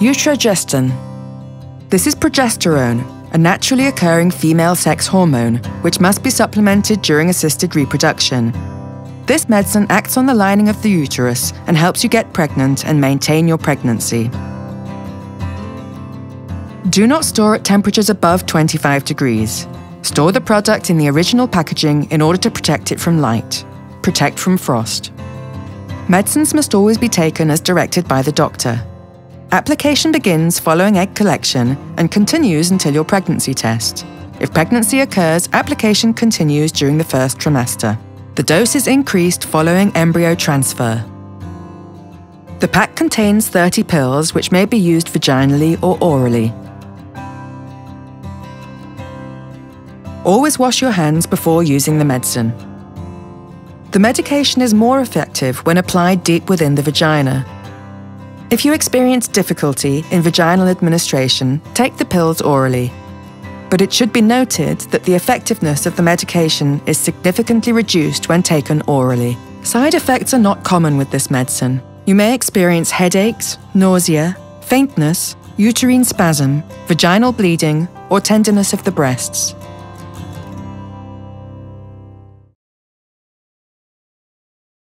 Utrogestan. This is progesterone, a naturally occurring female sex hormone, which must be supplemented during assisted reproduction. This medicine acts on the lining of the uterus and helps you get pregnant and maintain your pregnancy. Do not store at temperatures above 25 degrees. Store the product in the original packaging in order to protect it from light. Protect from frost. Medicines must always be taken as directed by the doctor. Application begins following egg collection and continues until your pregnancy test. If pregnancy occurs, application continues during the first trimester. The dose is increased following embryo transfer. The pack contains 30 pills which may be used vaginally or orally. Always wash your hands before using the medicine. The medication is more effective when applied deep within the vagina. If you experience difficulty in vaginal administration, take the pills orally. But it should be noted that the effectiveness of the medication is significantly reduced when taken orally. Side effects are not common with this medicine. You may experience headaches, nausea, faintness, uterine spasm, vaginal bleeding, or tenderness of the breasts.